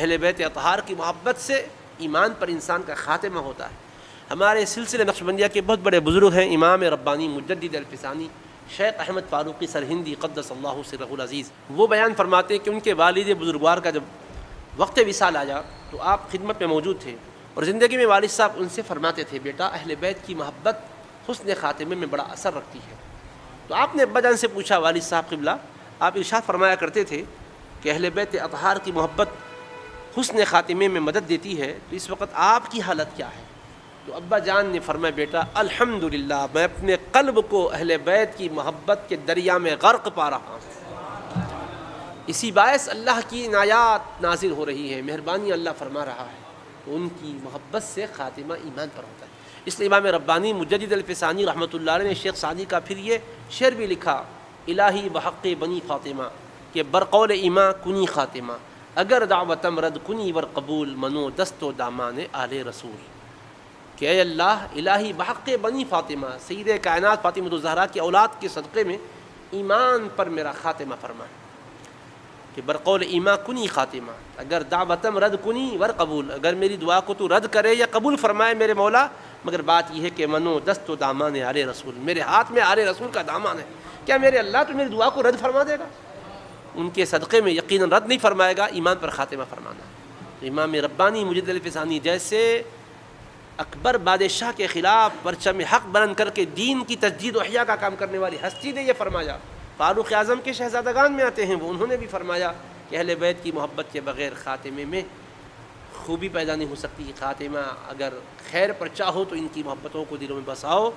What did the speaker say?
اہل بیت اطہار کی محبت سے ایمان پر انسان کا خاتمہ ہوتا ہے۔ ہمارے سلسلے نقشبندیہ کے بہت بڑے بزرگ ہیں امام ربانی مجدد الفسانی شیخ احمد فاروقی سرہندی قدس اللہ سرہ العزیز، وہ بیان فرماتے ہیں کہ ان کے والد بزرگوار کا جب وقت وصال آیا تو آپ خدمت میں موجود تھے، اور زندگی میں والد صاحب ان سے فرماتے تھے بیٹا اہل بیت کی محبت حسن خاتمے میں بڑا اثر رکھتی ہے۔ تو آپ نے ابا جان سے پوچھا والد صاحب قبلہ، آپ ارشاد فرمایا کرتے تھے کہ اہل بیت اطہار کی محبت حسن خاتمے میں مدد دیتی ہے، تو اس وقت آپ کی حالت کیا ہے؟ تو ابا جان نے فرمایا بیٹا الحمدللہ میں اپنے قلب کو اہل بیت کی محبت کے دریا میں غرق پا رہا ہوں، اسی باعث اللہ کی عنایات نازل ہو رہی ہے، مہربانی اللہ فرما رہا ہے، تو ان کی محبت سے خاتمہ ایمان پر ہوتا ہے۔ اس لیے امام ربانی مجدد الفسانی رحمۃ اللہ علیہ نے شیخ سعدی کا پھر یہ شعر بھی لکھا، الہی بحق بنی فاطمہ کہ برقول ایماں کنی خاتمہ، اگر دعوتم رد کنی ور قبول منو دست و دامان آل رسول، کہ اے اللہ الہی بحق بنی فاطمہ سید کائنات فاطمہ الزہرا کی اولاد کے صدقے میں ایمان پر میرا خاتمہ فرما، کہ برقول ایماں کنی خاتمہ، اگر دعوتم رد کنی ور قبول، اگر میری دعا کو تو رد کرے یا قبول فرمائے میرے مولا، مگر بات یہ ہے کہ منو دست و دامان آل رسول، میرے ہاتھ میں آل رسول کا دامان ہے، کیا میرے اللہ تو میری دعا کو رد فرما دے گا؟ ان کے صدقے میں یقیناً رد نہیں فرمائے گا، ایمان پر خاتمہ فرمانا۔ تو امام ربانی مجدد الفسانی جیسے اکبر بادشاہ کے خلاف پرچم حق بلند کر کے دین کی تجدید و احیاء کا کام کرنے والی ہستی نے یہ فرمایا، فاروق اعظم کے شہزادگان میں آتے ہیں وہ، انہوں نے بھی فرمایا کہ اہل بیت کی محبت کے بغیر خاتمے میں خوبی پیدا نہیں ہو سکتی، خاتمہ اگر خیر پر چاہو تو ان کی محبتوں کو دلوں میں بساؤ۔